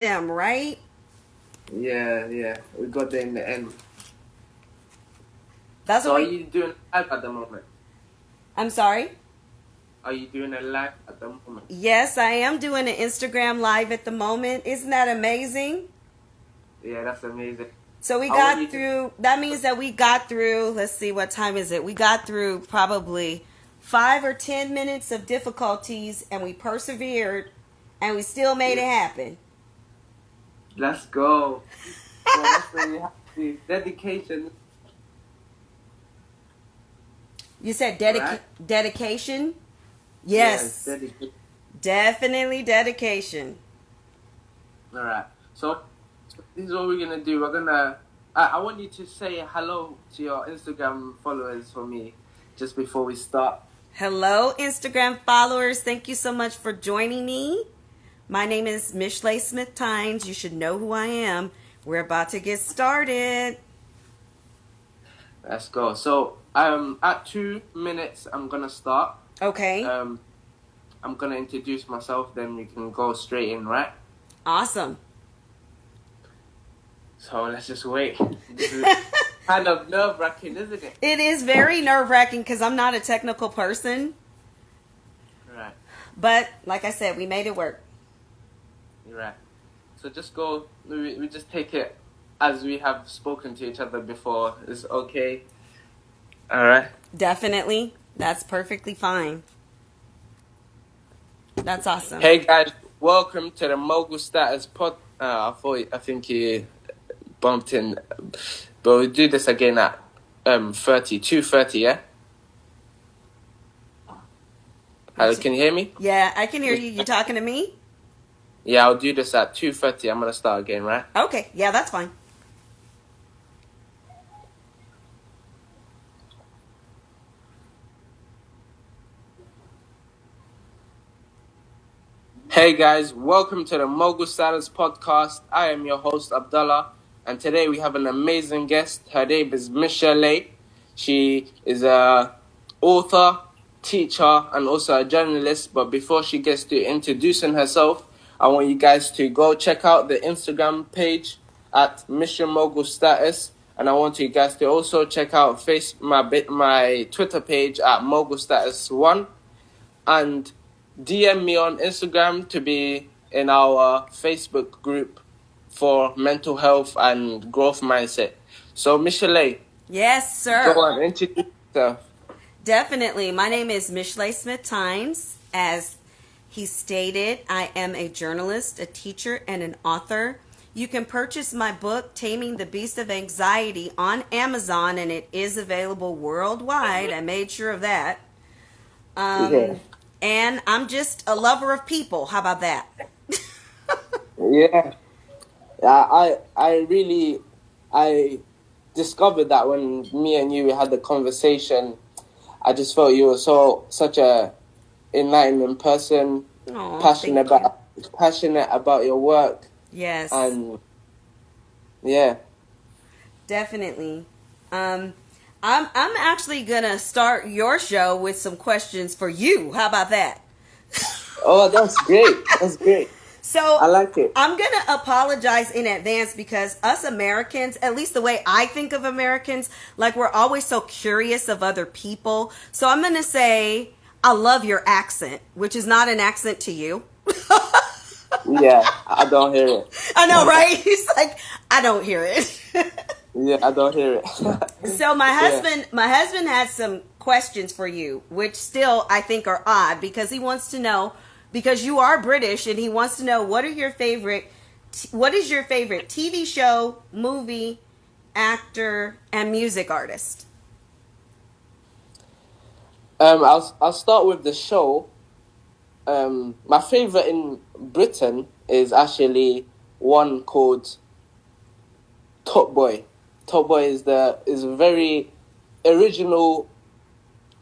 them, right? Yeah, yeah. We got there in the end. That's So what are we. you doing live at the moment? I'm sorry. Are you doing a live at the moment? Yes, I am doing an Instagram live at the moment. Isn't that amazing? Yeah, that's amazing. So we I want you got to through. That means that we got through. Let's see, what time is it? We got through probably 5 or 10 minutes of difficulties, and we persevered, and we still made yeah, it happen. let's go. Well, that's what you have to do. Dedication, You said right? dedication. Yes, Yes, dedication. definitely dedication. All right. So this is what we're gonna do. We're gonna. I want you to say hello to your Instagram followers for me, just before we start. Hello, Instagram followers. Thank you so much for joining me. My name is Mishley Smith Tynes. You should know who I am. We're about to get started. Let's go. So at 2 minutes, I'm gonna start. Okay. Um, I'm gonna introduce myself, then we can go straight in, right? Awesome. So let's just wait. This is kind of nerve-wracking, isn't it? It is very nerve wracking because I'm not a technical person. Right, But like I said, we made it work. you're right. So just go. We just take it as we have spoken to each other before. It's okay. All right. Definitely. That's perfectly fine. That's awesome. Hey guys, welcome to the Mogul Status Pod. I think you bumped in, but we'll do this again at 2:30. Yeah. Hello, can you hear me? Yeah, I can hear you. You talking to me? Yeah, I'll do this at 2:30. I'm gonna start again, right? Okay. Yeah, that's fine. Hey guys, welcome to the Mogul Status Podcast. I am your host Abdullah, and today we have an amazing guest. Her name is Michelle. She is a author, teacher, and also a journalist. But before she gets to introducing herself, I want you guys to go check out the Instagram page at Mission Mogul Status, and I want you guys to also check out my Twitter page at Mogul Status 1, and DM me on Instagram to be in our Facebook group for mental health and growth mindset. So, Michelle, Yes, sir. go on, introduce yourself. Definitely. My name is Mishley Smith Tynes. As he stated, I am a journalist, a teacher, and an author. You can purchase my book, Taming the Beast of Anxiety, on Amazon, and it is available worldwide. I made sure of that. Yeah. And I'm just a lover of people. How about that? Yeah. I discovered that when me and you had the conversation. I just felt you were such a enlightening person, Oh, passionate thank you. about your work, Yes, and yeah. definitely. I'm actually gonna start your show with some questions for you. How about that? Oh, that's great. That's great. So I like it. I'm going to apologize in advance because us Americans, at least the way I think of Americans, like we're always so curious of other people. So I'm going to say, I love your accent, which is not an accent to you. Yeah, I don't hear it. I know, right? He's like, I don't hear it. Yeah, I don't hear it. So Yeah. my husband has some questions for you, which still I think are odd because he wants to know, because you are British, and he wants to know what is your favorite TV show, movie, actor, and music artist. I'll start with the show. My favorite in Britain is actually one called Top Boy. Top Boy is a very original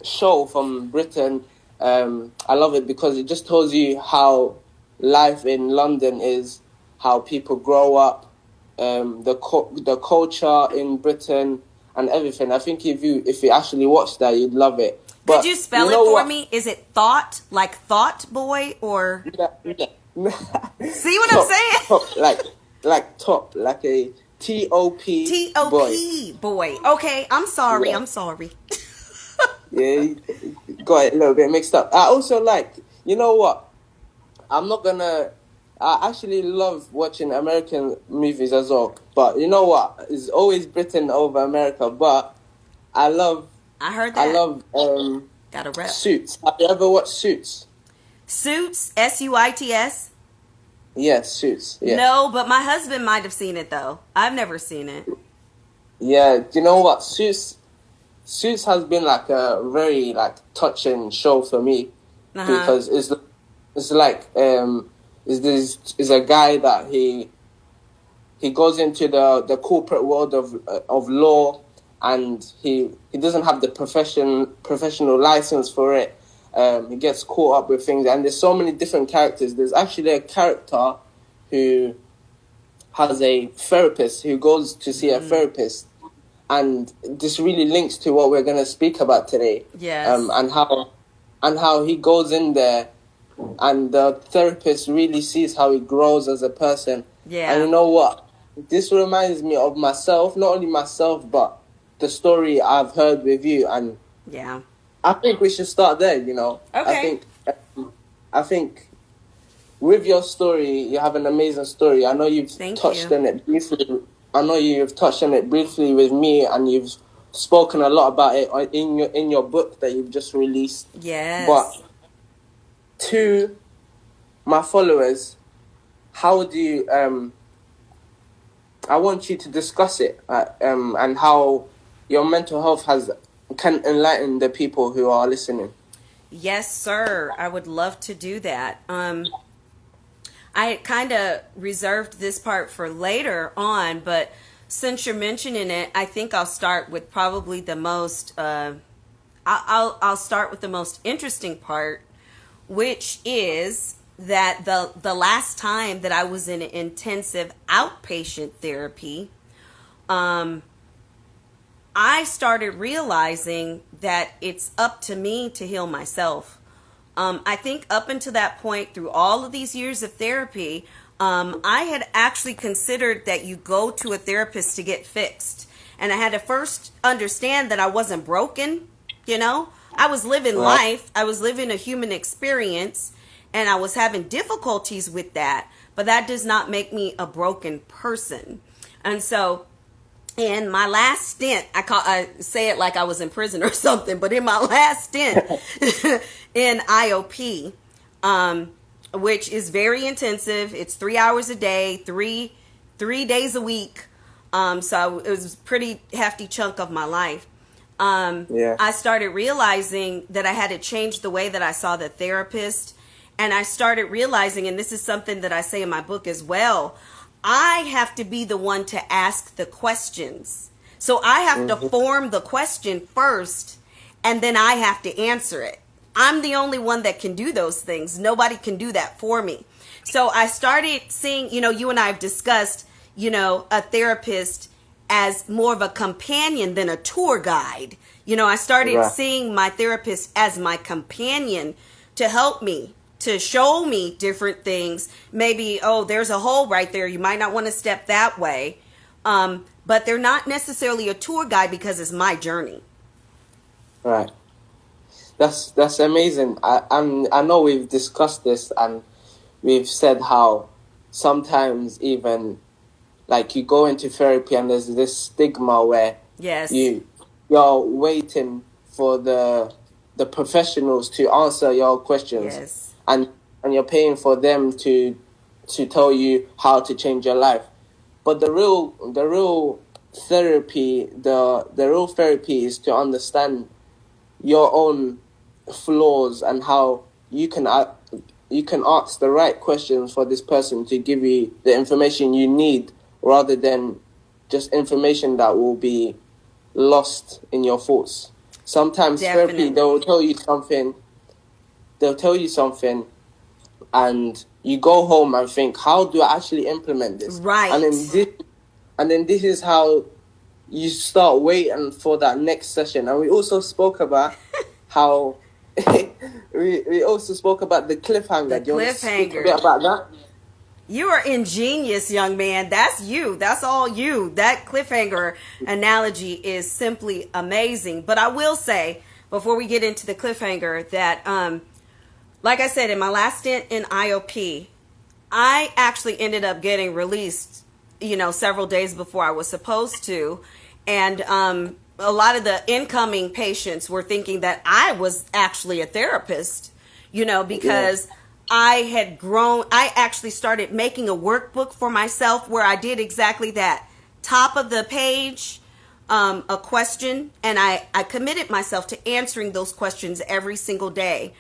show from Britain. I love it because it just tells you how life in London is, how people grow up, the culture in Britain and everything. I think if you actually watch that, you'd love it. Could But you you spell it know for what? me? Is it Thought, like Thought Boy, or? Yeah, yeah, See what I'm saying? Top, top, like a T-O-P boy. T-O-P boy. Okay, I'm sorry. Yeah. I'm sorry. Yeah, you got it a little bit mixed up. I also like, you know what? I'm not gonna. I actually love watching American movies as well. But you know what? It's always Britain over America. But I love. I heard I that. love Got a rep. Suits. Have you ever watched Suits? Suits, Suits. Yes, Suits. Yeah. No, but my husband might have seen it though. I've never seen it. Yeah. Do you know what? Suits has been like a very like touching show for me because it's like is a guy that he goes into the corporate world of law, and he doesn't have the professional license for it. He gets caught up with things, and there's so many different characters. There's actually a character who has a therapist who goes to see a therapist, and this really links to what we're going to speak about today. Yes. And how he goes in there, and the therapist really sees how he grows as a person. Yeah. And you know what? This reminds me of myself, not only myself, but the story I've heard with you. And yeah, I think we should start there, you know. Okay. I think with your story, you have an amazing story. I know you've touched on it briefly. I know you've touched on it briefly with me, and you've spoken a lot about it in your book that you've just released. Yes. But to my followers, how do you I want you to discuss it and how your mental health can enlighten the people who are listening. Yes, sir. I would love to do that. I kind of reserved this part for later on, but since you're mentioning it, I think I'll start with probably the most. I'll start with the most interesting part, which is that the last time that I was in intensive outpatient therapy, I started realizing that it's up to me to heal myself. I think up until that point, through all of these years of therapy, I had actually considered that you go to a therapist to get fixed. And I had to first understand that I wasn't broken, you know? I was living life. I was living a human experience, and I was having difficulties with that. But that does not make me a broken person. And so in my last stint, I say it like I was in prison or something, but in my last stint in IOP, which is very intensive. It's 3 hours a day, three days a week. So it was a pretty hefty chunk of my life. I started realizing that I had to change the way that I saw the therapist. And I started realizing, and this is something that I say in my book as well, I have to be the one to ask the questions. So I have to form the question first, and then I have to answer it. I'm the only one that can do those things. Nobody can do that for me. So I started seeing, you and I have discussed, a therapist as more of a companion than a tour guide. I started seeing my therapist as my companion to help me, to show me different things. Maybe, there's a hole right there. You might not want to step that way. But they're not necessarily a tour guide because it's my journey. Right. That's amazing. I know we've discussed this, and we've said how sometimes even like you go into therapy and there's this stigma where you're waiting for the professionals to answer your questions. Yes. And you're paying for them to tell you how to change your life. But the real therapy is to understand your own flaws and how you can ask the right questions for this person to give you the information you need, rather than just information that will be lost in your thoughts. Sometimes therapy, they'll tell you something and you go home and think, how do I actually implement this? Right. And then this is how you start waiting for that next session. And we also spoke about how we also spoke about the cliffhanger. The Do you want to speak a cliffhanger. bit about that? You are ingenious, young man. That's you. That's all you. That cliffhanger analogy is simply amazing. But I will say, before we get into the cliffhanger, that, like I said, in my last stint in IOP, I actually ended up getting released, several days before I was supposed to. And a lot of the incoming patients were thinking that I was actually a therapist, because I had grown. I actually started making a workbook for myself where I did exactly that. Top of the page, a question, and I committed myself to answering those questions every single day.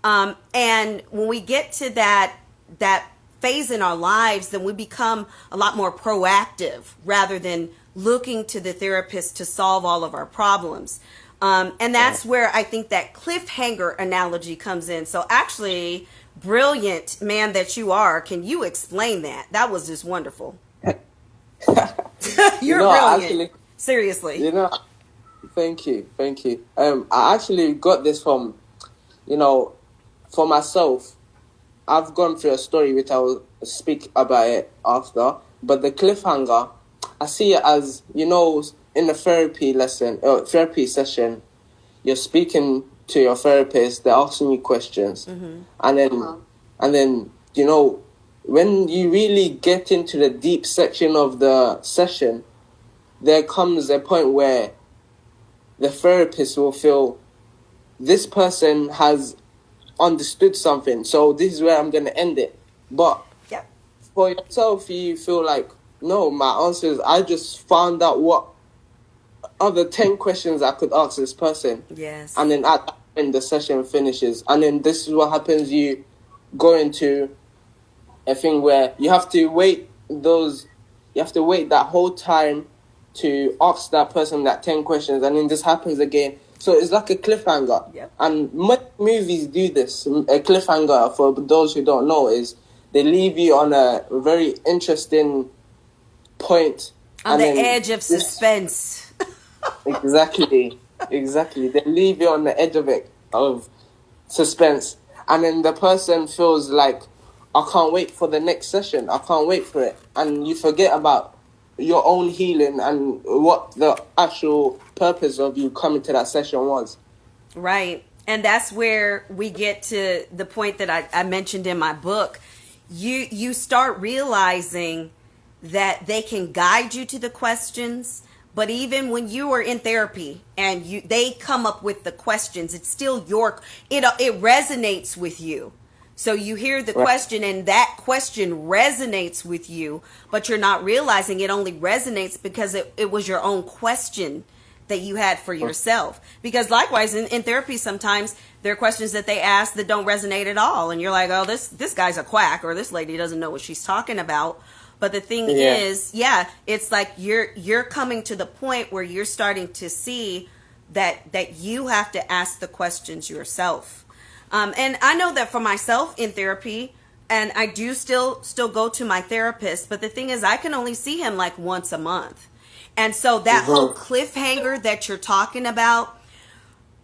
And when we get to that phase in our lives, then we become a lot more proactive rather than looking to the therapist to solve all of our problems. And that's where I think that cliffhanger analogy comes in. So actually, brilliant man that you are, can you explain that? That was just wonderful. You're brilliant. Actually, seriously. Thank you. I actually got this from, for myself. I've gone through a story which I will speak about it after. But the cliffhanger, I see it as, in a therapy session, you're speaking to your therapist, they're asking you questions. Mm-hmm. And then, when you really get into the deep section of the session, there comes a point where the therapist will feel this person has understood something, so this is where I'm going to end it. But for yourself, you feel like, no, my answer is I just found out what other 10 questions I could ask this person. Yes. And then at the end, the session finishes. And then this is what happens. You go into a thing where you have to wait that whole time to ask that person that 10 questions. And then this happens again. So it's like a cliffhanger. Yep. And most movies do this. A cliffhanger, for those who don't know, is they leave you on a very interesting point. On the edge of suspense. Exactly. They leave you on the edge of suspense. And then the person feels like, I can't wait for the next session. I can't wait for it. And you forget about your own healing and what the actual purpose of you coming to that session was. Right. And that's where we get to the point that I mentioned in my book. You start realizing that they can guide you to the questions, but even when you are in therapy and they come up with the questions, it's still it resonates with you. So you hear the question and that question resonates with you, but you're not realizing it only resonates because it was your own question that you had for yourself. Because likewise in therapy, sometimes there are questions that they ask that don't resonate at all. And you're like, oh, this guy's a quack, or this lady doesn't know what she's talking about. But the thing is, it's like you're coming to the point where you're starting to see that you have to ask the questions yourself. And I know that for myself in therapy, and I do still go to my therapist, but the thing is I can only see him like once a month. And so that whole cliffhanger that you're talking about,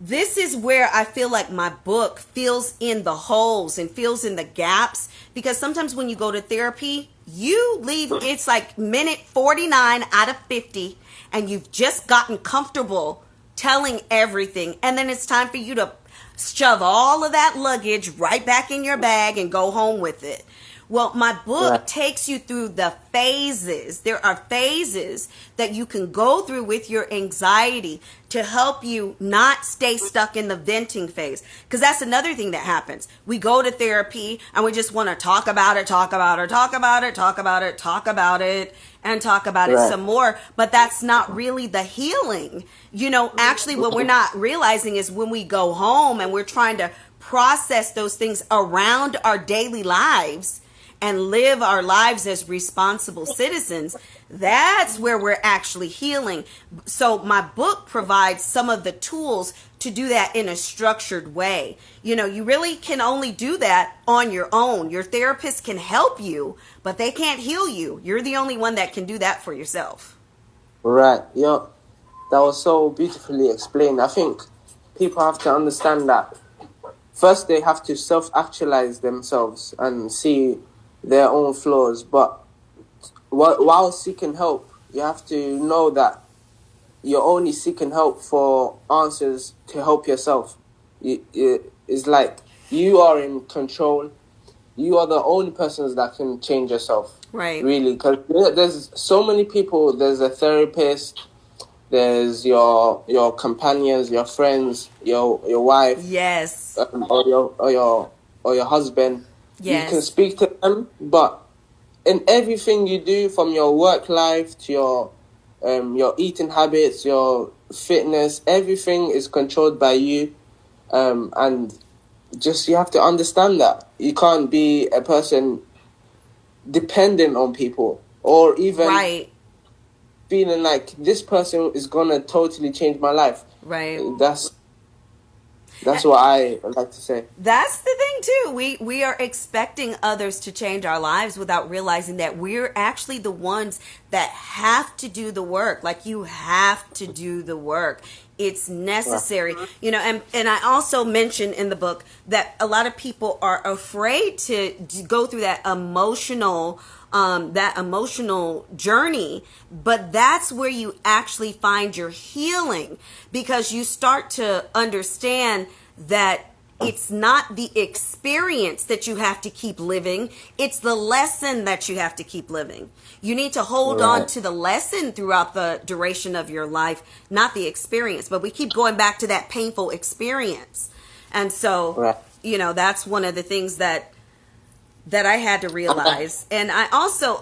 this is where I feel like my book fills in the holes and fills in the gaps. Because sometimes when you go to therapy, you leave, it's like minute 49 out of 50, and you've just gotten comfortable telling everything. And then it's time for you to shove all of that luggage right back in your bag and go home with it. Well, my book takes you through the phases. There are phases that you can go through with your anxiety to help you not stay stuck in the venting phase. Because that's another thing that happens. We go to therapy and we just want to talk about it some more. But that's not really the healing. Actually what we're not realizing is when we go home and we're trying to process those things around our daily lives and live our lives as responsible citizens, that's where we're actually healing. So my book provides some of the tools to do that in a structured way. You really can only do that on your own. Your therapist can help you, but they can't heal you. You're the only one that can do that for yourself. Right. Yeah. That was so beautifully explained. I think people have to understand that first they have to self-actualize themselves and see their own flaws. But while seeking help, you have to know that you're only seeking help for answers to help yourself. It's like you are in control. You are the only persons that can change yourself. Right. Really, because there's so many people. There's a therapist. There's your companions, your friends, your wife. Yes. Or your husband. Yes. You can speak to them, but in everything you do, from your work life to your eating habits, your fitness, everything is controlled by you, and just you have to understand that you can't be a person dependent on people, or even right. feeling like this person is gonna totally change my life. Right. That's what I like to say. That's the thing too. We are expecting others to change our lives without realizing that we're actually the ones that have to do the work. Like, you have to do the work. It's necessary. You know, and I also mentioned in the book that a lot of people are afraid to go through that emotional journey, but that's where you actually find your healing, because you start to understand that it's not the experience that you have to keep living, it's the lesson that you have to keep living. You need to hold on to the lesson throughout the duration of your life, not the experience. But we keep going back to that painful experience. And so, you know, that's one of the things that I had to realize. And I also,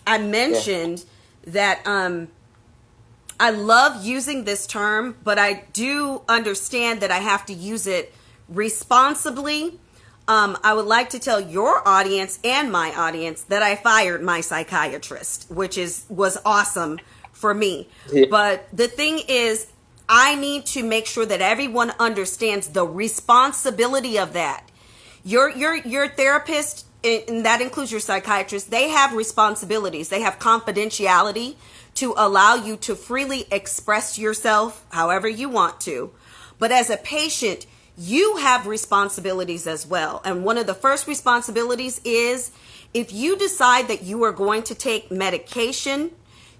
I mentioned that I love using this term, but I do understand that I have to use it responsibly. I would like to tell your audience and my audience that I fired my psychiatrist, which was awesome for me. Yeah. But the thing is, I need to make sure that everyone understands the responsibility of that. Your therapist, and that includes your psychiatrist, they have responsibilities. They have confidentiality to allow you to freely express yourself however you want to. But as a patient, you have responsibilities as well. And one of the first responsibilities is, if you decide that you are going to take medication,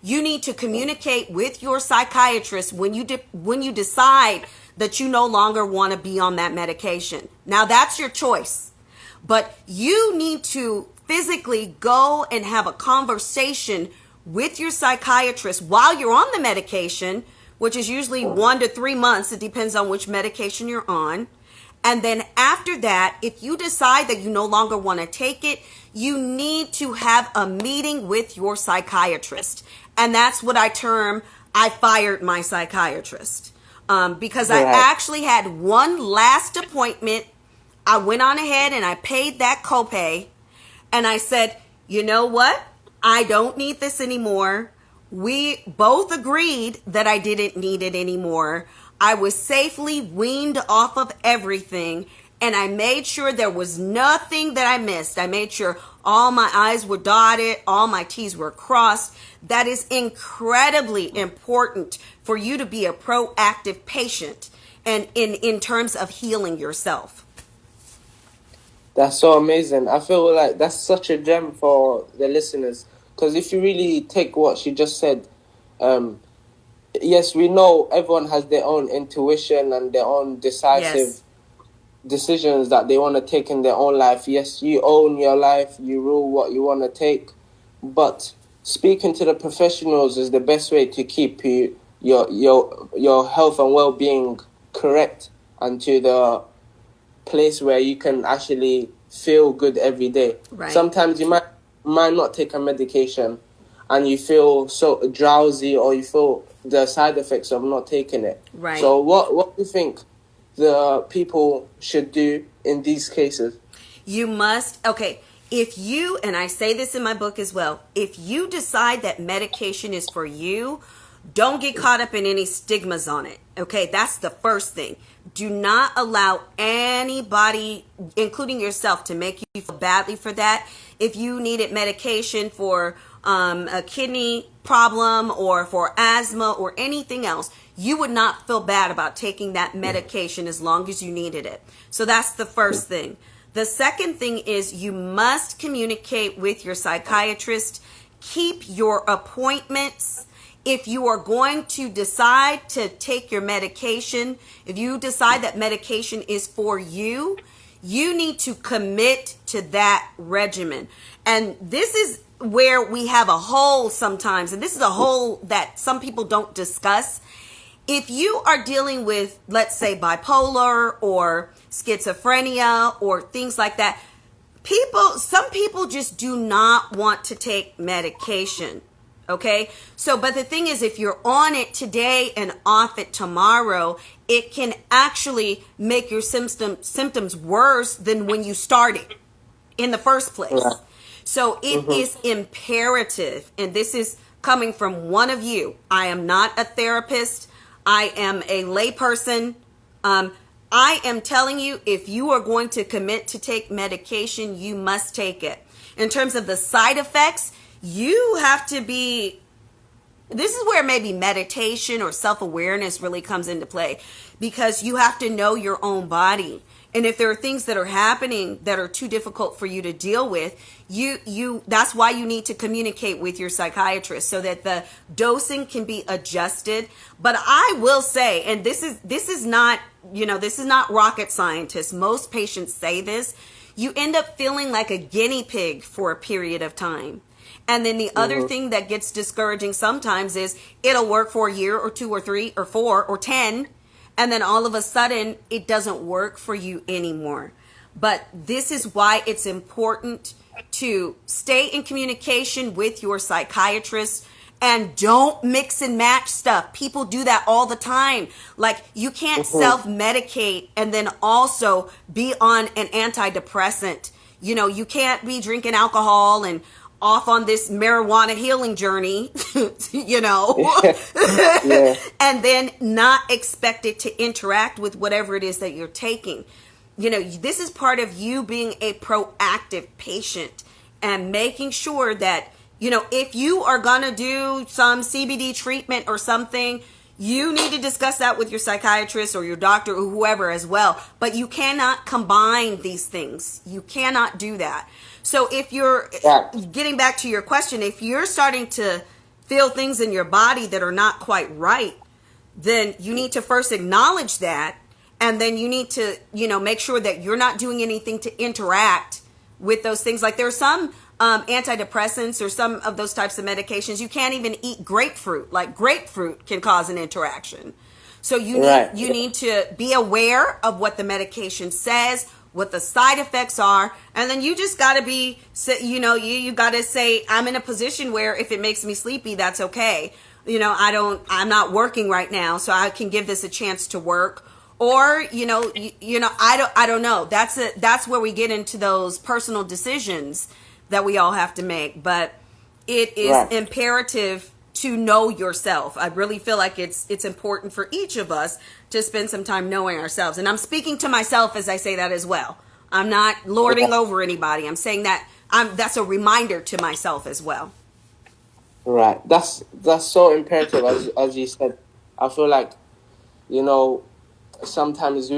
you need to communicate with your psychiatrist when you decide that you no longer want to be on that medication. Now, that's your choice. But you need to physically go and have a conversation with your psychiatrist while you're on the medication, which is usually 1 to 3 months. It depends on which medication you're on. And then after that, if you decide that you no longer want to take it, you need to have a meeting with your psychiatrist. And that's what I term, I fired my psychiatrist. Because I actually had one last appointment. I went on ahead and I paid that copay. And I said, you know what? I don't need this anymore. We both agreed that I didn't need it anymore. I was safely weaned off of everything, and I made sure there was nothing that I missed. I made sure all my I's were dotted, all my T's were crossed. That is incredibly important for you to be a proactive patient and in terms of healing yourself. That's so amazing. I feel like that's such a gem for the listeners. Because if you really take what she just said, yes, we know everyone has their own intuition and their own decisive decisions that they want to take in their own life. Yes, you own your life, you rule what you want to take. But speaking to the professionals is the best way to keep your health and well-being correct, and to the place where you can actually feel good every day. Right. Sometimes you might not take a medication and you feel so drowsy, or you feel the side effects of not taking it. Right. So what do you think the people should do in these cases? You must, if you, and I say this in my book as well, if you decide that medication is for you, don't get caught up in any stigmas on it. Okay, that's the first thing. Do not allow anybody, including yourself, to make you feel badly for that. If you needed medication for a kidney problem or for asthma or anything else, you would not feel bad about taking that medication as long as you needed it. So that's the first thing. The second thing is you must communicate with your psychiatrist. Keep your appointments. If you are going to decide to take your medication, if you decide that medication is for you, you need to commit to that regimen. And this is where we have a hole sometimes, and this is a hole that some people don't discuss. If you are dealing with, let's say, bipolar or schizophrenia or things like that, some people just do not want to take medication. Okay. So, but the thing is, if you're on it today and off it tomorrow, it can actually make your symptoms worse than when you started in the first place. Yeah. So it is imperative, and this is coming from one of you. I am not a therapist. I am a layperson. I am telling you, if you are going to commit to take medication, you must take it. In terms of the side effects, you have to be, this is where maybe meditation or self-awareness really comes into play, because you have to know your own body. And if there are things that are happening that are too difficult for you to deal with, that's why you need to communicate with your psychiatrist so that the dosing can be adjusted. But I will say, and this is not rocket scientist. Most patients say this. You end up feeling like a guinea pig for a period of time. And then the other thing that gets discouraging sometimes is it'll work for a year or 2 or 3 or 4 or 10. And then all of a sudden, it doesn't work for you anymore. But this is why it's important to stay in communication with your psychiatrist and don't mix and match stuff. People do that all the time. Like, you can't self-medicate and then also be on an antidepressant. You can't be drinking alcohol and off on this marijuana healing journey, Yeah. and then not expect it to interact with whatever it is that you're taking. This is part of you being a proactive patient and making sure that, if you are going to do some CBD treatment or something, you need to discuss that with your psychiatrist or your doctor or whoever as well. But you cannot combine these things. You cannot do that. So if you're getting back to your question, if you're starting to feel things in your body that are not quite right, then you need to first acknowledge that. And then you need to, make sure that you're not doing anything to interact with those things. Like there are some antidepressants or some of those types of medications. You can't even eat grapefruit. Like grapefruit can cause an interaction. So you need to be aware of what the medication says, what the side effects are, and then you just got to be, you got to say, I'm in a position where if it makes me sleepy, that's okay. I'm not working right now, so I can give this a chance to work. Or, I don't know. That's where we get into those personal decisions that we all have to make. But it is imperative to know yourself. I really feel like it's important for each of us to spend some time knowing ourselves. And I'm speaking to myself as I say that as well. I'm not lording over anybody. I'm saying that that's a reminder to myself as well. Right. That's so imperative, as you said. I feel like, sometimes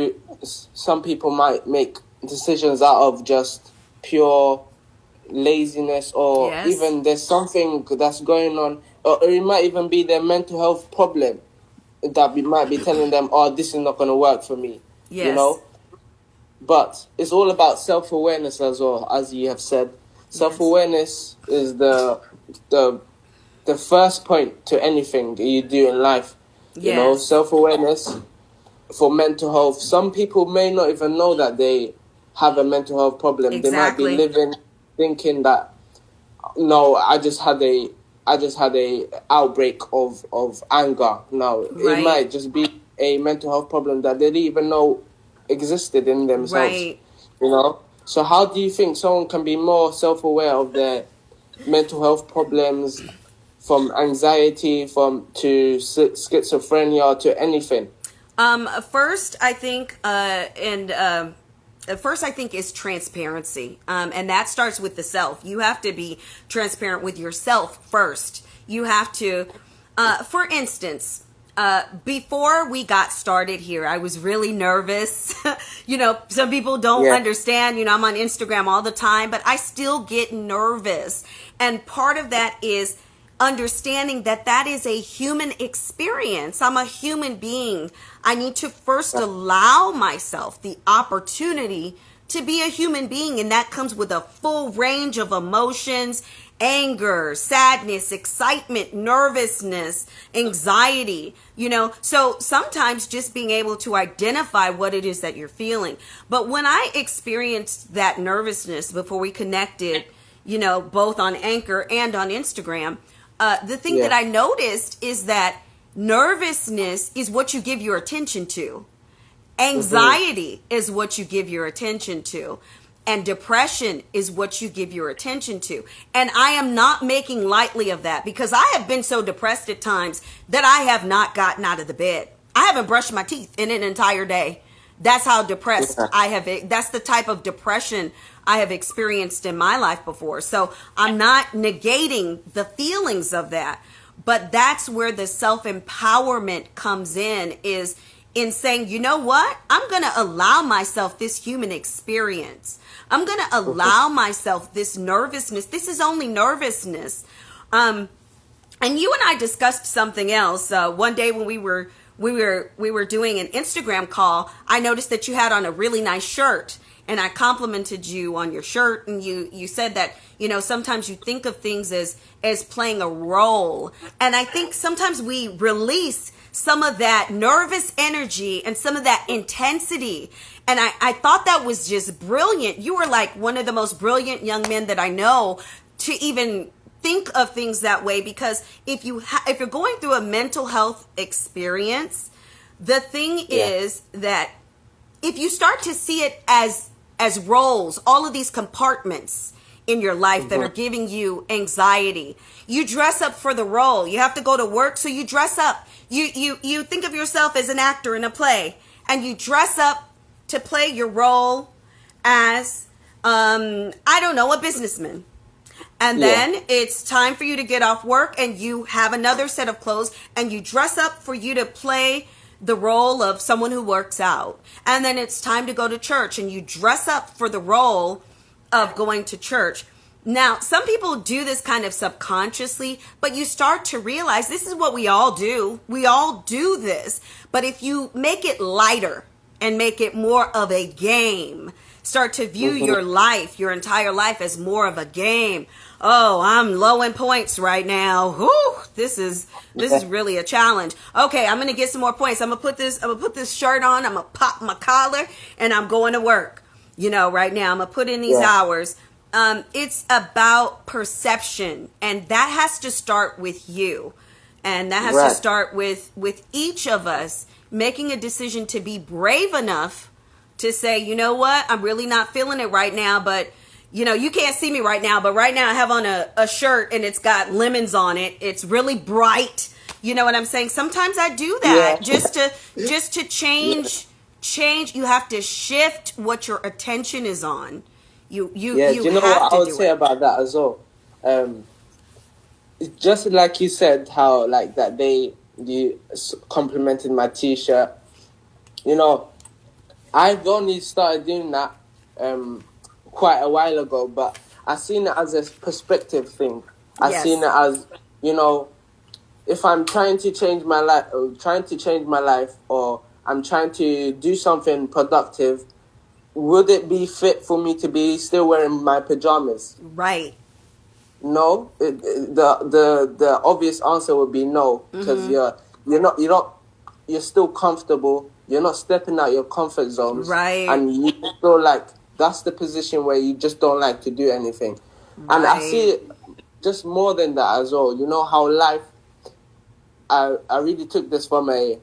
some people might make decisions out of just pure laziness, or even there's something that's going on, or it might even be their mental health problem that might be telling them, oh, this is not going to work for me. But it's all about self-awareness as well, as you have said. Self-awareness is the first point to anything you do in life. Self-awareness for mental health. Some people may not even know that they have a mental health problem. They might be living thinking that, no, I just had a outbreak of anger. No, it might just be a mental health problem that they didn't even know existed in themselves. So how do you think someone can be more self-aware of their mental health problems, from anxiety, to schizophrenia, to anything? First, I think, and first I think is transparency, and that starts with the self. You have to be transparent with yourself first. You have to, for instance, before we got started here, I was really nervous. Some people don't understand, I'm on Instagram all the time, but I still get nervous. And part of that is understanding that that is a human experience. I'm a human being. I need to first allow myself the opportunity to be a human being. And that comes with a full range of emotions, anger, sadness, excitement, nervousness, anxiety, so sometimes just being able to identify what it is that you're feeling. But when I experienced that nervousness before we connected, both on Anchor and on Instagram, the thing that I noticed is that nervousness is what you give your attention to. Anxiety is what you give your attention to. And depression is what you give your attention to. And I am not making lightly of that, because I have been so depressed at times that I have not gotten out of the bed. I haven't brushed my teeth in an entire day. That's how depressed I have. That's the type of depression I have experienced in my life before. So I'm not negating the feelings of that, but that's where the self-empowerment comes in saying, you know what? I'm going to allow myself this human experience. I'm going to allow myself this nervousness. This is only nervousness. And you and I discussed something else. One day when we were doing an Instagram call, I noticed that you had on a really nice shirt, and I complimented you on your shirt, and you said that, sometimes you think of things as playing a role. And I think sometimes we release some of that nervous energy and some of that intensity. And I thought that was just brilliant. You were like one of the most brilliant young men that I know to even think of things that way, because if you're going through a mental health experience, the thing is that if you start to see it as roles, all of these compartments in your life that are giving you anxiety, you dress up for the role. You have to go to work, so you dress up. You think of yourself as an actor in a play, and you dress up to play your role as, a businessman. And then it's time for you to get off work, and you have another set of clothes, and you dress up for you to play the role of someone who works out. And then it's time to go to church, and you dress up for the role of going to church. Now, some people do this kind of subconsciously, but you start to realize this is what we all do. We all do this. But if you make it lighter and make it more of a game, start to view your life, your entire life, as more of a game. Oh, I'm low in points right now. Whew, this is really a challenge. Okay, I'm gonna get some more points. I'm gonna put this shirt on. I'm gonna pop my collar, and I'm going to work. Right now I'm gonna put in these hours. It's about perception, and that has to start with you, and that has to start with each of us making a decision to be brave enough to say, you know what, I'm really not feeling it right now, but you can't see me right now, but right now I have on a shirt and it's got lemons on it. It's really bright. You know what I'm saying? Sometimes I do that just to change. You have to shift what your attention is on. You do you know what I would say about that as well? Just like you said, how like that day you complimented my t-shirt. I've only started doing that quite a while ago, but I seen it as a perspective thing. I seen it as, if I'm trying to change my life, or I'm trying to do something productive, would it be fit for me to be still wearing my pajamas? Right. No. The obvious answer would be no, because you're still comfortable. You're not stepping out your comfort zones. Right. And you feel like that's the position where you just don't like to do anything. Right. And I see it just more than that as well. You know how life, I really took this from a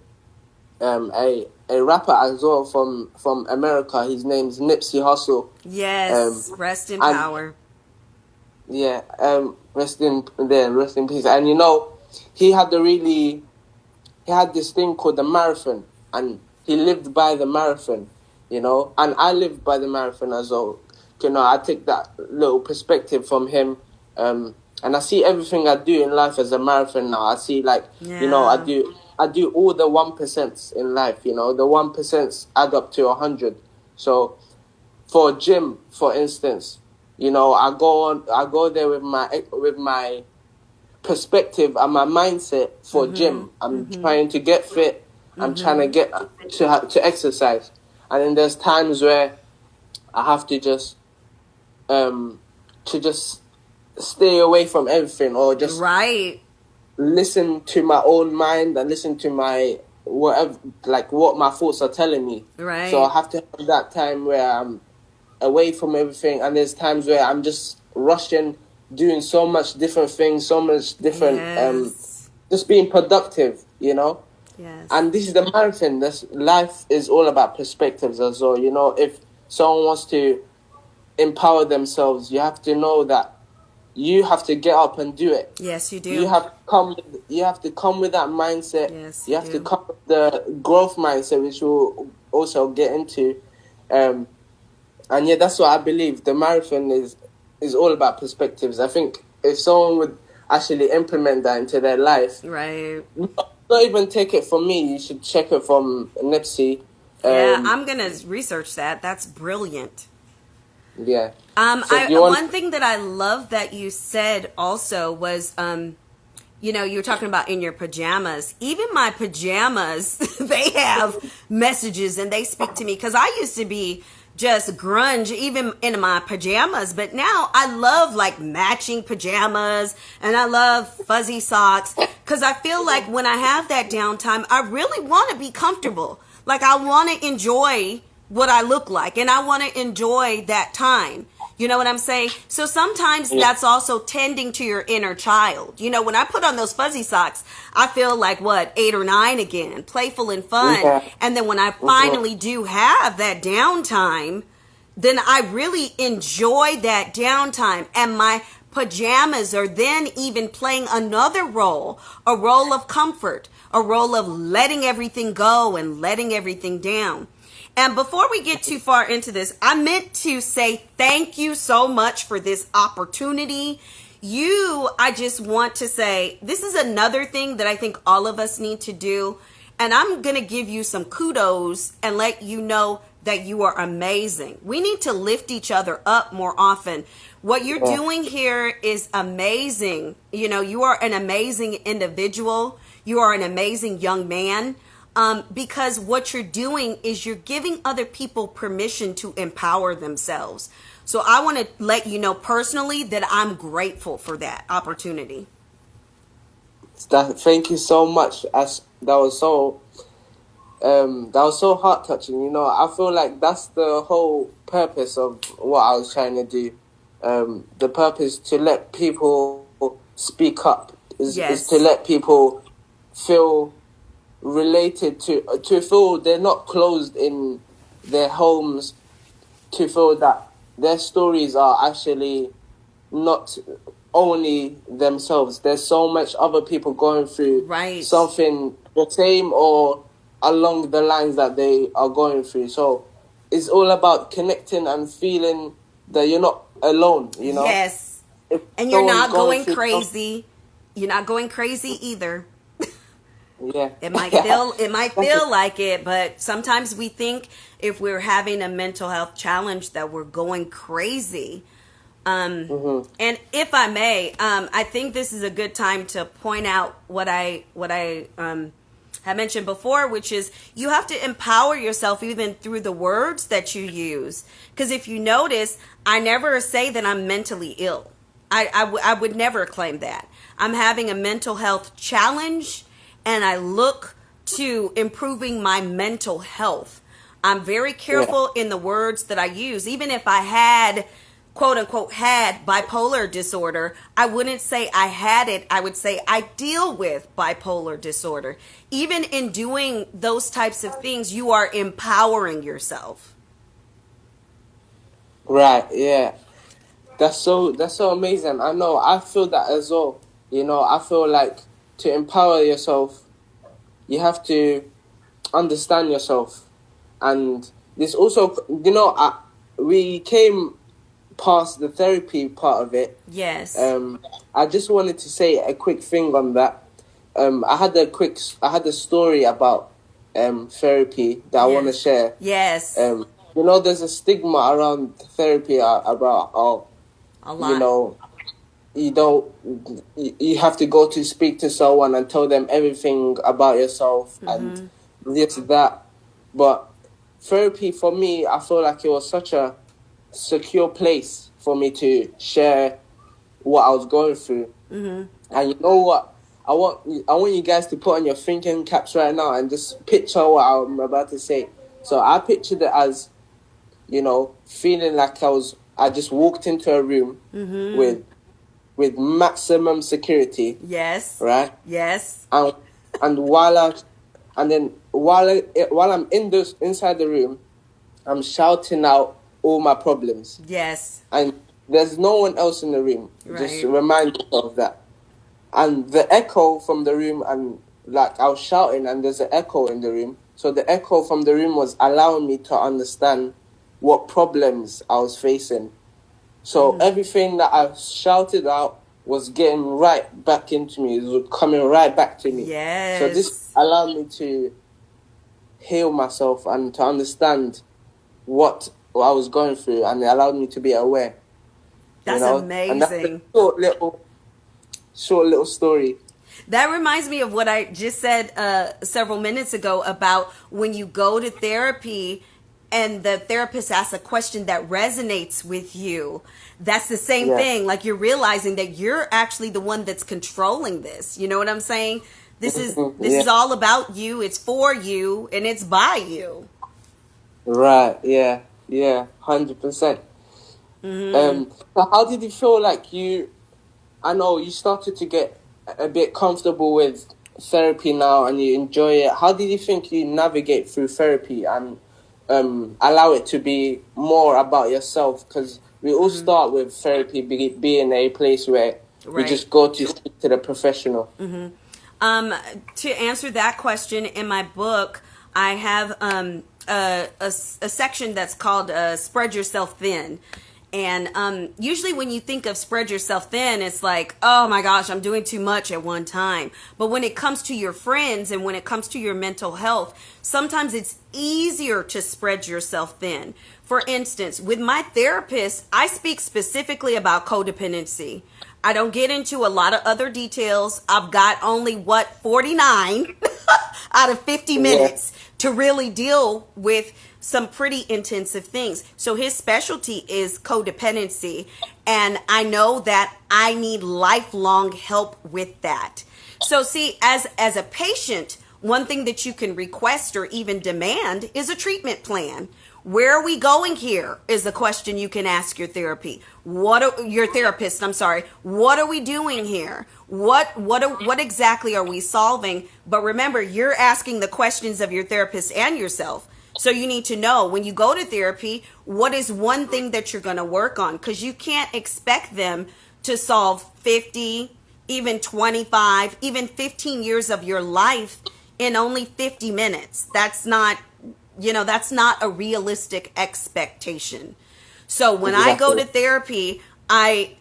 rapper as well from America. His name's Nipsey Hussle. Yes, rest in power. Yeah, rest in peace. And he had this thing called the marathon, and he lived by the marathon. you know. And I live by the marathon as well. You know, I take that little perspective from him, and I see everything I do in life as a marathon now. I see, like, you know, Yeah. I do all the 1% in life. You know, the 1% add up to 100. So for a gym, for instance, you know, I go there with my perspective and my mindset for gym. I'm trying to get fit. I'm trying to get to exercise, and then there's times where I have to just stay away from everything, or just Right. listen to my own mind and listen to my whatever, like what my thoughts are telling me. So I Right. have to have that time where I'm away from everything, and there's times where I'm just rushing, doing so much different things, so much different, Yes. just being productive, you know. Yes. And this is the marathon. This life is all about perspectives as well. You know, if someone wants to empower themselves, you have to know that you have to get up and do it. Yes, you You do. have to come. You have to come with that mindset. Yes, You you have to do. come with the growth mindset, which we'll also get into. Um, and yeah, that's what I believe. The marathon is all about perspectives. I think if someone would actually implement that into their life, Right. not even take it from me, you should check it from Nipsey. Yeah, Um, I'm gonna research that. That's brilliant. yeah. So do you want? One thing that I love that you said also was, you know, you were talking about in your pajamas. Even my pajamas, they have messages and they speak to me, because I used to be just grunge even in my pajamas, but now I love like matching pajamas and I love fuzzy socks, because I feel like when I have that downtime, I really want to be comfortable. Like, I want to enjoy what I look like, and I want to enjoy that time. You know what I'm saying? So sometimes Yeah. that's also tending to your inner child. You know, when I put on those fuzzy socks, I feel like, what, 8 or 9 again, playful and fun. Yeah. And then when I finally do have that downtime, then I really enjoy that downtime. And my pajamas are then even playing another role, a role of comfort, a role of letting everything go and letting everything down. And before we get too far into this, I meant to say thank you so much for this opportunity. I just want to say, this is another thing that I think all of us need to do. And I'm going to give you some kudos and let you know that you are amazing. We need to lift each other up more often. What you're doing here is amazing. You know, you are an amazing individual. You are an amazing young man. Because what you're doing is you're giving other people permission to empower themselves. So I want to let you know personally that I'm grateful for that opportunity. Thank you so much. That was so heart touching. You know, I feel like that's the whole purpose of what I was trying to do. The purpose to let people speak up is to Yes. let people feel related, to feel they're not closed in their homes, to feel that their stories are actually not only themselves. There's so much other people going through Right. something the same or along the lines that they are going through. So it's all about connecting and feeling that you're not alone, you know? Yes. If And you're someone's not going through crazy. You're not going crazy either. yeah. It might feel like it, but sometimes we think if we're having a mental health challenge that we're going crazy. And if I may, I think this is a good time to point out what I had mentioned before, which is you have to empower yourself even through the words that you use. Because if you notice, I never say that I'm mentally ill. I would never claim that. I'm having a mental health challenge, and I look to improving my mental health. I'm very careful in the words that I use. Even if I had, quote unquote, had bipolar disorder, I wouldn't say I had it. I would say I deal with bipolar disorder. Even in doing those types of things, you are empowering yourself. Right, yeah. That's so amazing. I know, I feel that as well. You know, I feel like to empower yourself, you have to understand yourself, and this also, we came past the therapy part of it. Yes. I just wanted to say a quick thing on that. I had a story about therapy that I want to share. Yes. There's a stigma around therapy about a lot. You have to go to speak to someone and tell them everything about yourself and this that. But therapy for me, I feel like it was such a secure place for me to share what I was going through. And you know what? I want you guys to put on your thinking caps right now and just picture what I'm about to say. So I pictured it as, feeling like I just walked into a room with maximum security. Yes. Right. Yes. And while I'm inside the room, I'm shouting out all my problems. Yes. And there's no one else in the room. Right. Just remind yourself of that. And the echo from the room, and like I was shouting, and there's an echo in the room. So the echo from the room was allowing me to understand what problems I was facing. So everything that I shouted out was getting right back into me. It was coming right back to me. Yes. So this allowed me to heal myself and to understand what I was going through, and it allowed me to be aware. That's amazing. And that's a short little story. That reminds me of what I just said several minutes ago about when you go to therapy and the therapist asks a question that resonates with you. That's the same thing. Like you're realizing that you're actually the one that's controlling this. You know what I'm saying? This is all about you. It's for you and it's by you. Right. Yeah. 100%. So how did you feel like I know you started to get a bit comfortable with therapy now and you enjoy it. How did you think you navigate through therapy and allow it to be more about yourself? Because we all start with therapy being a place where we just go to speak to the professional. To answer that question, in my book, I have a section that's called Spread Yourself Thin. And usually when you think of spread yourself thin, it's like, oh my gosh, I'm doing too much at one time. But when it comes to your friends and when it comes to your mental health, sometimes it's easier to spread yourself thin. For instance, with my therapist, I speak specifically about codependency. I don't get into a lot of other details. I've got only 49 out of 50 minutes to really deal with some pretty intensive things. So his specialty is codependency. And I know that I need lifelong help with that. So see, as a patient, one thing that you can request or even demand is a treatment plan. Where are we going here is a question you can ask your therapist. What are we doing here? What exactly are we solving? But remember, you're asking the questions of your therapist and yourself. So you need to know when you go to therapy, what is one thing that you're going to work on? Because you can't expect them to solve 50, even 25, even 15 years of your life in only 50 minutes. That's not a realistic expectation. So when I go to therapy, I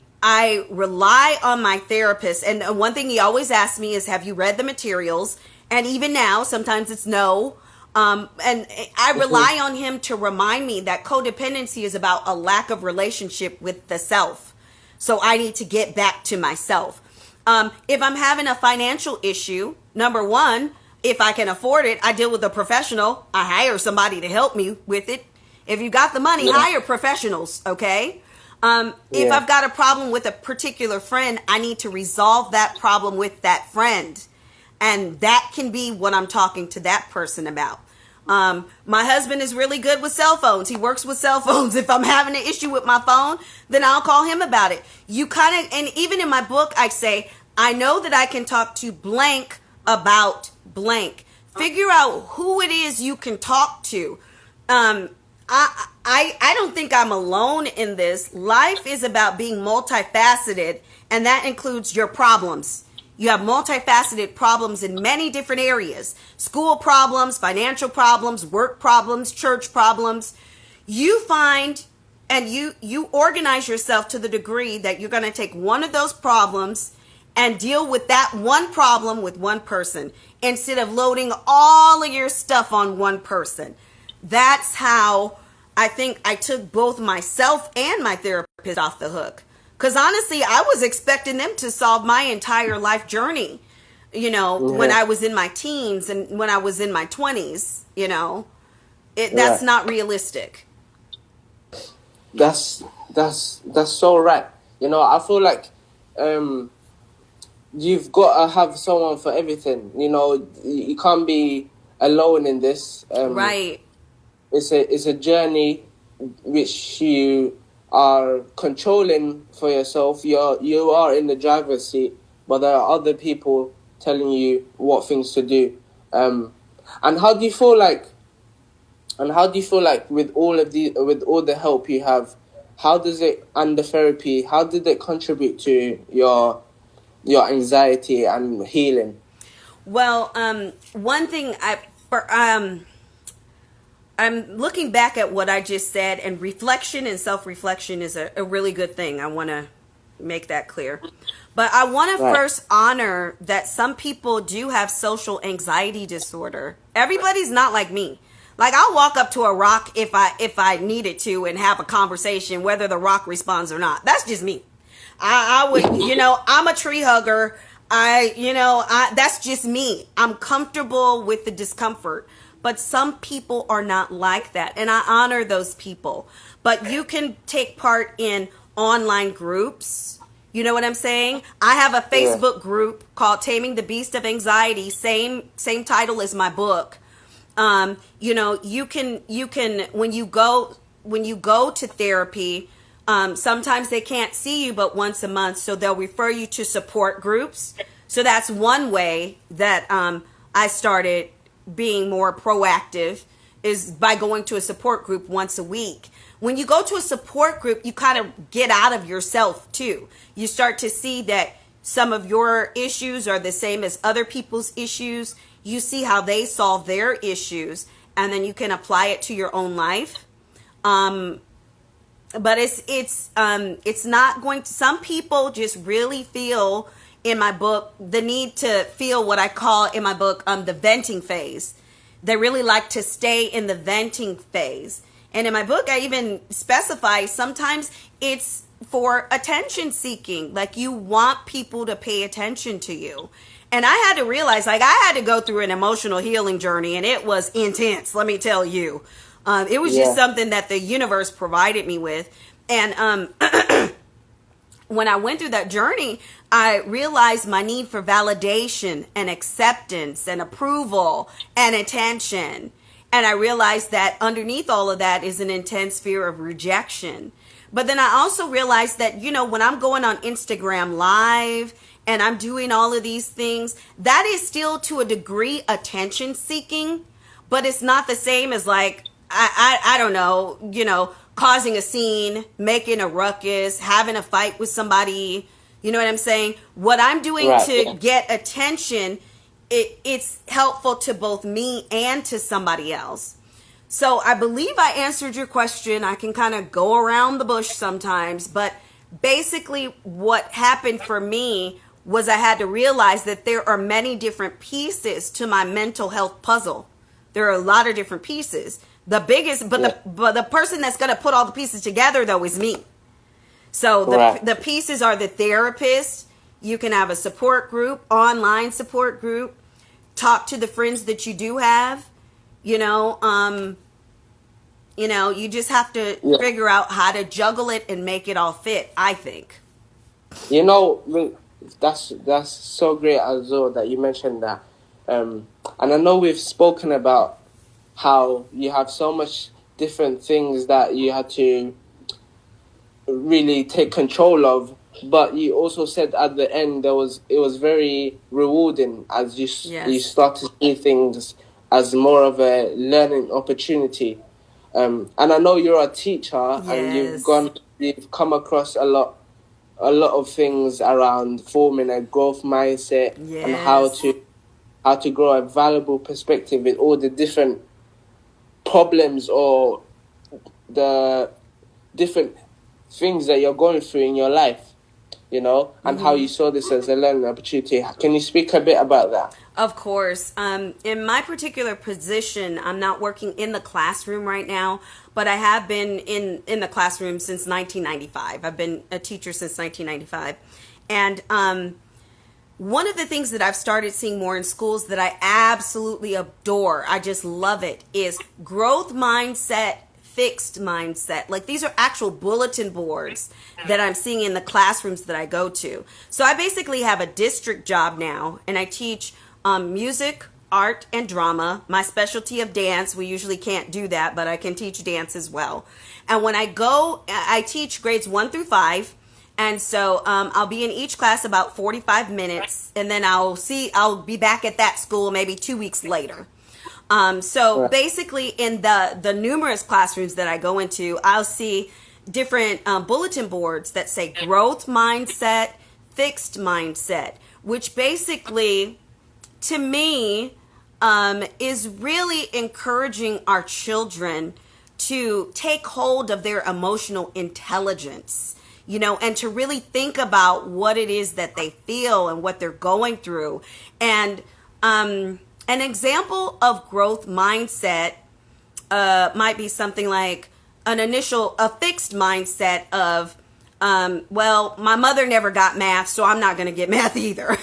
rely on my therapist. And one thing he always asks me is, have you read the materials? And even now, sometimes it's no. And I rely on him to remind me that codependency is about a lack of relationship with the self. So I need to get back to myself. If I'm having a financial issue, number one, if I can afford it, I deal with a professional. I hire somebody to help me with it. If you got the money, hire professionals, okay? If I've got a problem with a particular friend, I need to resolve that problem with that friend. And that can be what I'm talking to that person about. My husband is really good with cell phones. He works with cell phones. If I'm having an issue with my phone, then I'll call him about it. And even in my book, I say, I know that I can talk to blank about blank. Figure out who it is you can talk to. I don't think I'm alone in this. Life is about being multifaceted, and that includes your problems. You have multifaceted problems in many different areas: school problems, financial problems, work problems, church problems. You find and you organize yourself to the degree that you're going to take one of those problems and deal with that one problem with one person instead of loading all of your stuff on one person. That's how I think I took both myself and my therapist off the hook. Because honestly, I was expecting them to solve my entire life journey, when I was in my teens and when I was in my 20s, that's not realistic. That's so right. I feel like you've got to have someone for everything. You can't be alone in this. Right. It's a journey which you are controlling for yourself. You are in the driver's seat, but there are other people telling you what things to do. And how do you feel like? And how do you feel like with all the help you have? How does it, and the therapy, how did it contribute to your anxiety and healing? Well, one thing I'm looking back at what I just said, and reflection and self-reflection is a really good thing. I want to make that clear. But I want to first honor that some people do have social anxiety disorder. Everybody's not like me. Like, I'll walk up to a rock if I needed to and have a conversation, whether the rock responds or not. That's just me. I would, I'm a tree hugger. That's just me. I'm comfortable with the discomfort. But some people are not like that, and I honor those people. But you can take part in online groups. You know what I'm saying? I have a Facebook group called Taming the Beast of Anxiety. Same title as my book. You can when you go to therapy, sometimes they can't see you but once a month, so they'll refer you to support groups. So that's one way that I started being more proactive, is by going to a support group once a week. When you go to a support group, you kind of get out of yourself too. You start to see that some of your issues are the same as other people's issues. You see how they solve their issues, and then you can apply it to your own life. But it's not going to. Some people just really feel, in my book, the need to feel what I call in my book the venting phase. They really like to stay in the venting phase. And in my book, I even specify sometimes it's for attention seeking. Like, you want people to pay attention to you. And I had to realize, I had to go through an emotional healing journey, and it was intense, let me tell you. It was just something that the universe provided me with. And when I went through that journey, I realized my need for validation and acceptance and approval and attention. And I realized that underneath all of that is an intense fear of rejection. But then I also realized that, when I'm going on Instagram Live and I'm doing all of these things, that is still to a degree attention seeking, but it's not the same as, like, I don't know, causing a scene, making a ruckus, having a fight with somebody. You know what I'm saying? What I'm doing to get attention, it's helpful to both me and to somebody else. So I believe I answered your question. I can kind of go around the bush sometimes, but basically what happened for me was I had to realize that there are many different pieces to my mental health puzzle. There are a lot of different pieces. The biggest, but the person that's going to put all the pieces together, though, is me. So the pieces are the therapist. You can have a support group, online support group. Talk to the friends that you do have. You just have to figure out how to juggle it and make it all fit, I think. That's so great as well that you mentioned that. And I know we've spoken about how you have so much different things that you had to really take control of, but you also said at the end it was very rewarding as you start to see things as more of a learning opportunity. And I know you're a teacher, and you've come across a lot a lot of things around forming a growth mindset and Yes. how to grow a valuable perspective with all the different problems or the different things that you're going through in your life, and how you saw this as a learning opportunity. Can you speak a bit about that? Of course. In my particular position, I'm not working in the classroom right now, but I have been in the classroom since 1995. I've been a teacher since 1995. And one of the things that I've started seeing more in schools that I absolutely adore, I just love it, is growth mindset, fixed mindset. Like, these are actual bulletin boards that I'm seeing in the classrooms that I go to. So I basically have a district job now, and I teach music, art, and drama. My specialty of dance, we usually can't do that, but I can teach dance as well. And when I go, I teach grades 1 through 5. And so I'll be in each class about 45 minutes, and then I'll be back at that school maybe 2 weeks later. So Right. basically, in the numerous classrooms that I go into, I'll see different bulletin boards that say growth mindset, fixed mindset, which basically, to me, is really encouraging our children to take hold of their emotional intelligence, and to really think about what it is that they feel and what they're going through. And an example of growth mindset might be something like a fixed mindset of, well, my mother never got math, so I'm not going to get math either.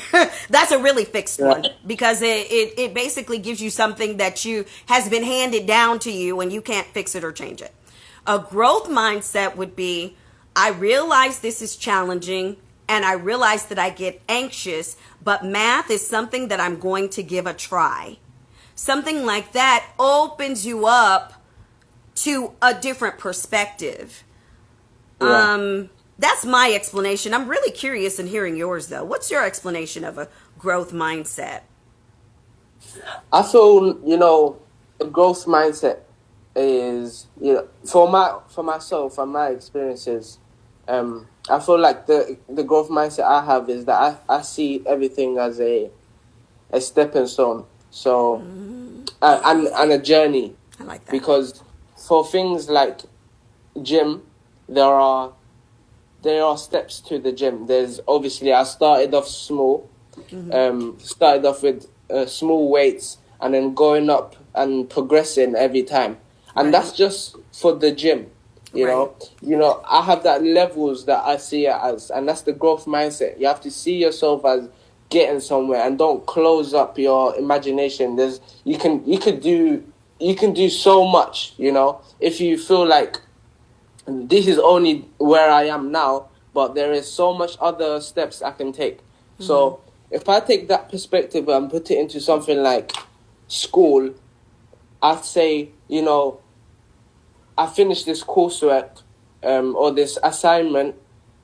That's a really fixed one, because it basically gives you something that has been handed down to you and you can't fix it or change it. A growth mindset would be, I realize this is challenging, and I realize that I get anxious, but math is something that I'm going to give a try. Something like that opens you up to a different perspective. Yeah. That's my explanation. I'm really curious in hearing yours, though. What's your explanation of a growth mindset? I feel, a growth mindset is, for myself and my experiences, I feel like the growth mindset I have is that I see everything as a stepping stone. So, and a journey. I like that. Because for things like gym, there are steps to the gym. There's obviously, I started off small, started off with small weights, and then going up and progressing every time. And Right. that's just for the gym, you know. I have that levels that I see it as, and that's the growth mindset. You have to see yourself as getting somewhere, and don't close up your imagination. You can do so much, if you feel like this is only where I am now, but there is so much other steps I can take. So if I take that perspective and put it into something like school, I'd say, I finished this coursework or this assignment,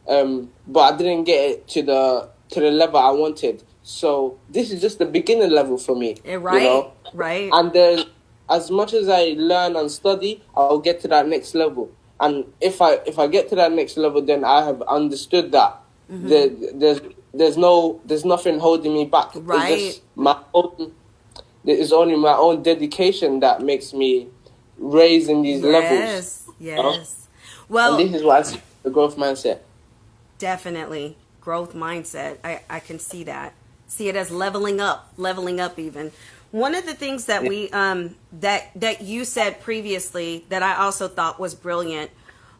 but I didn't get it to the level I wanted. So this is just the beginner level for me. Yeah, right. Right. And then, as much as I learn and study, I'll get to that next level. And if I get to that next level, then I have understood that there's nothing holding me back. Right. It's only my own dedication that makes me raise in these levels. Yes. Well, and this is what I see, the growth mindset. Definitely. Growth mindset. I can see that. See it as leveling up even. One of the things that we that you said previously that I also thought was brilliant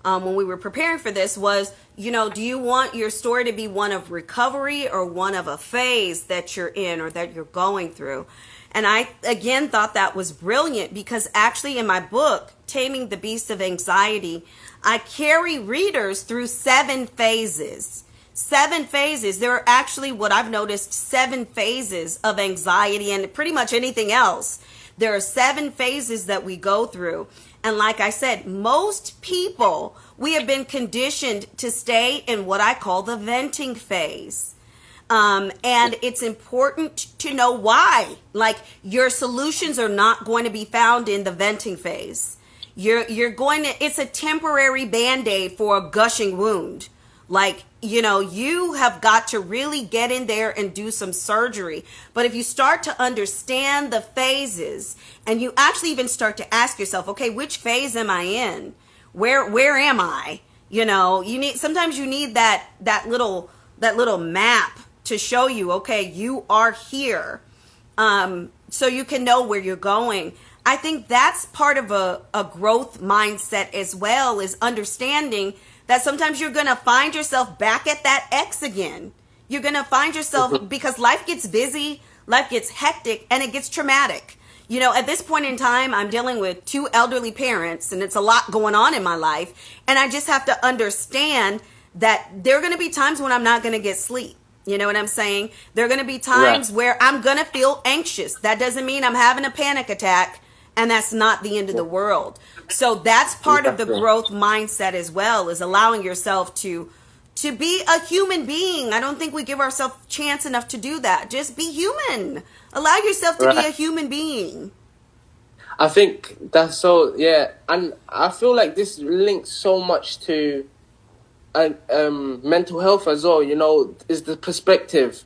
when we were preparing for this was, do you want your story to be one of recovery or one of a phase that you're in or that you're going through? And I, again, thought that was brilliant, because actually in my book, Taming the Beast of Anxiety, I carry readers through 7 phases. 7 phases. There are actually, what I've noticed, 7 phases of anxiety and pretty much anything else. There are 7 phases that we go through. And like I said, most people, we have been conditioned to stay in what I call the venting phase. And it's important to know why. Like, your solutions are not going to be found in the venting phase. You're going to, it's a temporary Band-Aid for a gushing wound. Like, you have got to really get in there and do some surgery. But if you start to understand the phases, and you actually even start to ask yourself, okay, which phase am I in? Where am I? Sometimes you need that little map to show you, okay, you are here. So you can know where you're going. I think that's part of a growth mindset as well, is understanding that sometimes you're going to find yourself back at that X again. You're going to find yourself, because life gets busy, life gets hectic, and it gets traumatic. At this point in time, I'm dealing with 2 elderly parents, and it's a lot going on in my life. And I just have to understand that there are going to be times when I'm not going to get sleep. You know what I'm saying? There are going to be times where I'm going to feel anxious. That doesn't mean I'm having a panic attack, and that's not the end of the world. So that's part of the growth mindset as well, is allowing yourself to be a human being. I don't think we give ourselves a chance enough to do that. Just be human. Allow yourself to be a human being. I think that's so, yeah. And I feel like this links so much to mental health as well, is the perspective.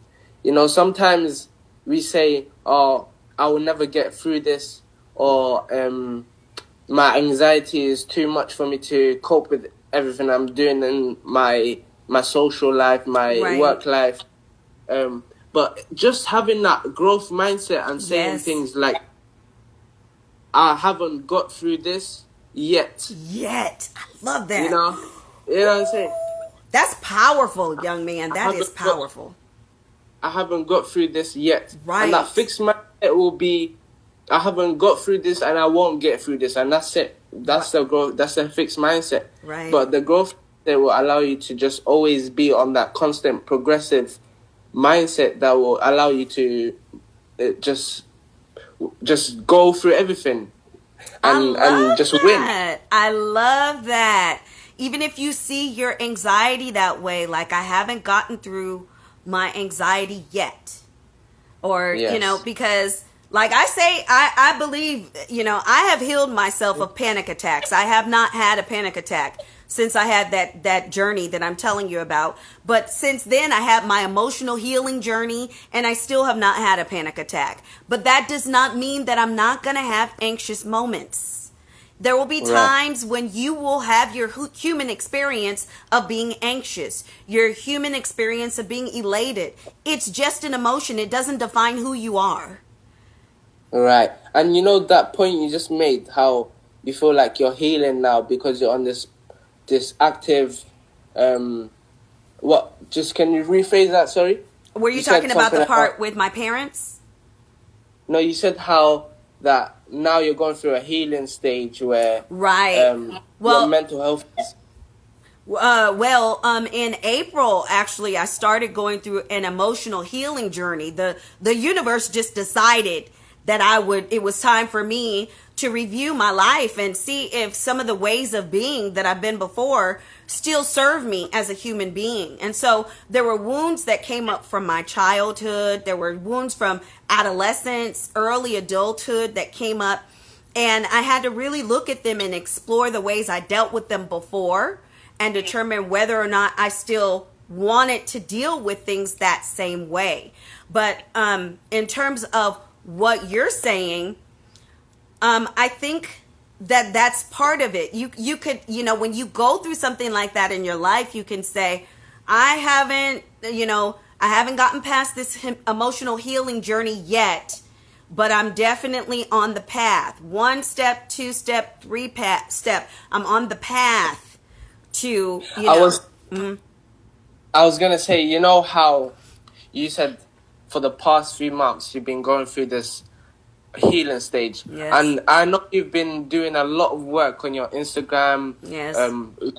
Sometimes we say, oh, I will never get through this, or my anxiety is too much for me to cope with everything I'm doing in my social life, my work life. But just having that growth mindset and saying things like, I haven't got through this yet. I love that. You know what I'm saying? That's powerful, young man. That is powerful. I haven't got through this yet. Right. And that fixed mindset will be, I haven't got through this and I won't get through this. And that's it. That's the growth. That's the fixed mindset. Right. But the growth that will allow you to just always be on that constant progressive mindset that will allow you to just go through everything and just win. I love that. Even if you see your anxiety that way, like, I haven't gotten through my anxiety yet. Or, because like I say, I believe, I have healed myself of panic attacks. I have not had a panic attack since I had that journey that I'm telling you about. But since then, I had my emotional healing journey, and I still have not had a panic attack. But that does not mean that I'm not going to have anxious moments. There will be times when you will have your human experience of being anxious, your human experience of being elated. It's just an emotion. It doesn't define who you are. Right. And that point you just made, how you feel like you're healing now because you're on this active, can you rephrase that, sorry? Were you talking about the part with my parents? No, you said how that now you're going through a healing stage where your mental health is... in April, actually, I started going through an emotional healing journey. The universe just decided that it was time for me to review my life and see if some of the ways of being that I've been before still serve me as a human being. And so there were wounds that came up from my childhood. There were wounds from adolescence, early adulthood that came up. And I had to really look at them and explore the ways I dealt with them before and determine whether or not I still wanted to deal with things that same way. But in terms of what you're saying, I think that's part of it. You could, when you go through something like that in your life, you can say, I haven't gotten past this emotional healing journey yet, but I'm definitely on the path. 1 step, 2 step, 3 step. I'm on the path to, I was going to say, how you said for the past few months, you've been going through this healing stage. Yes. And I know you've been doing a lot of work on your Instagram,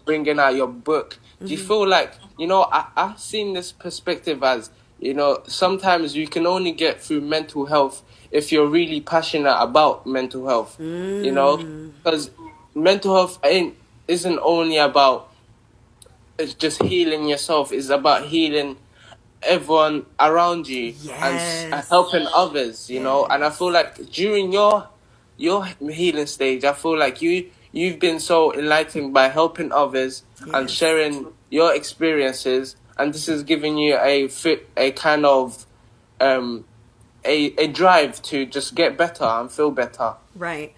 bringing out your book. Do you feel like, I've seen this perspective as, sometimes you can only get through mental health if you're really passionate about mental health, because mental health isn't only about it's just healing yourself. It's about healing everyone around you and helping others, and I feel like during your healing stage, I feel like you you've been so enlightened by helping others and Yes. sharing your experiences, and this is giving you a kind of a drive to just get better and feel better. Right.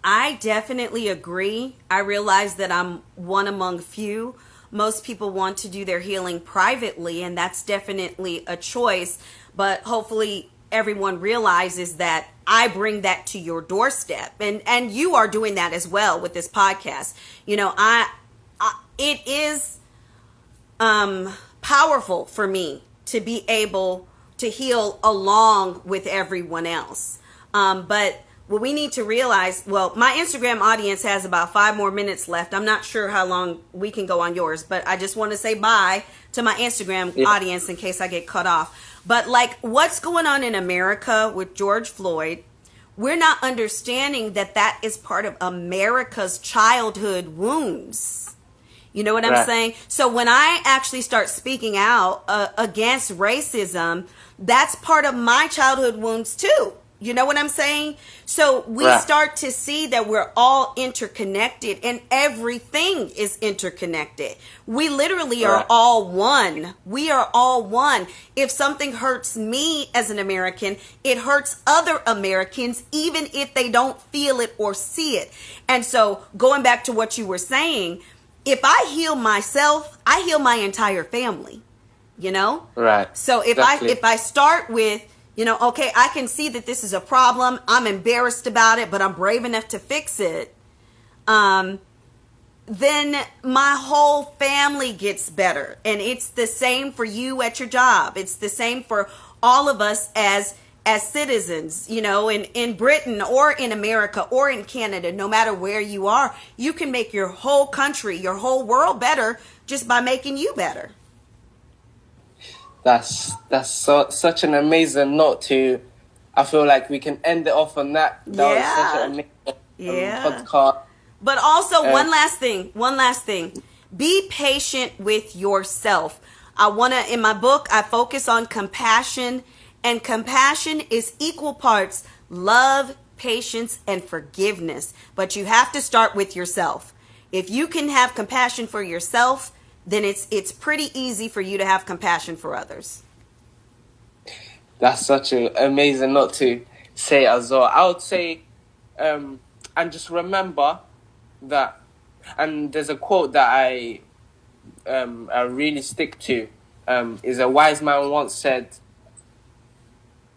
I definitely agree. I realize that I'm one among few. Most people want to do their healing privately, and that's definitely a choice. But hopefully, everyone realizes that I bring that to your doorstep, and you are doing that as well with this podcast. You know, it is powerful for me to be able to heal along with everyone else. But what we need to realize, well, my Instagram audience has about 5 more minutes left. I'm not sure how long we can go on yours, but I just want to say bye to my Instagram audience in case I get cut off. But like what's going on in America with George Floyd, we're not understanding that that is part of America's childhood wounds. You know what I'm saying? So when I actually start speaking out against racism, that's part of my childhood wounds too. You know what I'm saying? So we start to see that we're all interconnected and everything is interconnected. We literally are all one. We are all one. If something hurts me as an American, it hurts other Americans, even if they don't feel it or see it. And so going back to what you were saying, if I heal myself, I heal my entire family, you know? Right. So if I start with, you know, okay, I can see that this is a problem. I'm embarrassed about it, but I'm brave enough to fix it. Then my whole family gets better. And it's the same for you at your job. It's the same for all of us as citizens, you know, in Britain or in America or in Canada, no matter where you are, you can make your whole country, your whole world better just by making you better. That's such an amazing note to. I feel like we can end it off on that. That was such an amazing podcast. But also one last thing. Be patient with yourself. In my book, I focus on compassion, and compassion is equal parts love, patience, and forgiveness. But you have to start with yourself. If you can have compassion for yourself, then it's pretty easy for you to have compassion for others. That's such an amazing note to say as well. I would say, and just remember that, and there's a quote that I really stick to, is a wise man once said,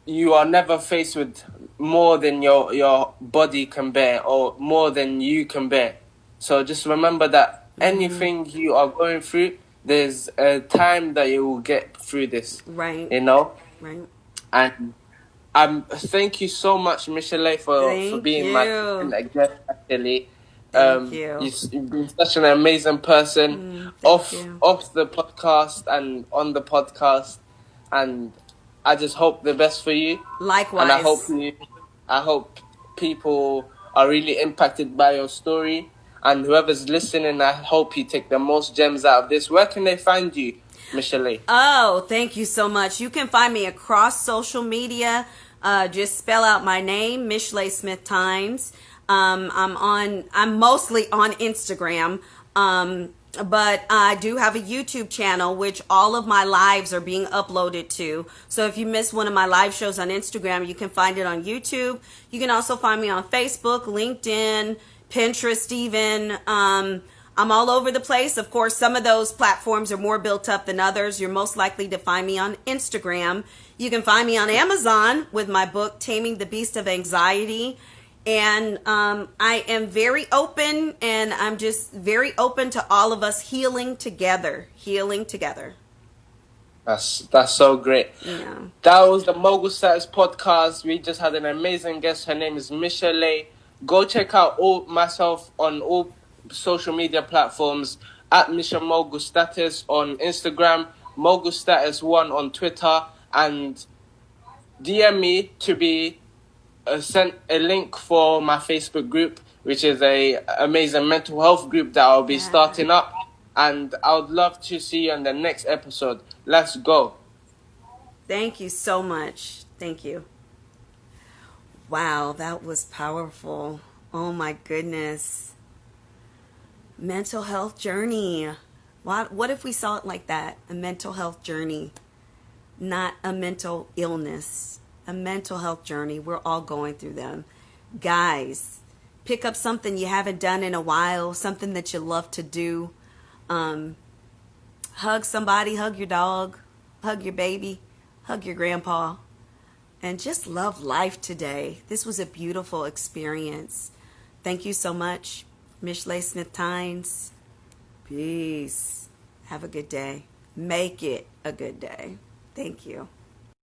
you are never faced with more than your body can bear or more than you can bear. So just remember that anything you are going through, there's a time that you will get through this. Right. You know? Right. And thank you so much, Michelle, for being my guest, actually. Thank you. You've been such an amazing person off the podcast and on the podcast. And I just hope the best for you. Likewise. And I hope people are really impacted by your story. And whoever's listening, I hope you take the most gems out of this. Where can they find you, Michelle? Oh, thank you so much. You can find me across social media. Just spell out my name, Michelle Smith Tynes. I'm mostly on Instagram. But I do have a YouTube channel, which all of my lives are being uploaded to. So if you missed one of my live shows on Instagram, you can find it on YouTube. You can also find me on Facebook, LinkedIn, Pinterest even. I'm all over the place. Of course, some of those platforms are more built up than others. You're most likely to find me on Instagram. You can find me on Amazon with my book, Taming the Beast of Anxiety. And I am very open, and I'm just very open to all of us healing together. That's so great. Yeah. That was the Mogul Status podcast. We just had an amazing guest. Her name is Michelle. Go check out myself on all social media platforms at Mission Mogul Status on Instagram, Mogul Status 1 on Twitter, and DM me to be sent a link for my Facebook group, which is a amazing mental health group that I'll be starting up. And I would love to see you on the next episode. Let's go. Thank you so much. Thank you. Wow, that was powerful. Oh my goodness. Mental health journey. What if we saw it like that? A mental health journey, not a mental illness. A mental health journey. We're all going through them. Guys, pick up something you haven't done in a while, something that you love to do. Hug somebody, hug your dog, hug your baby, hug your grandpa, and just love life today. This was a beautiful experience. Thank you so much, Mishley Smith Tynes. Peace. Have a good day. Make it a good day. Thank you.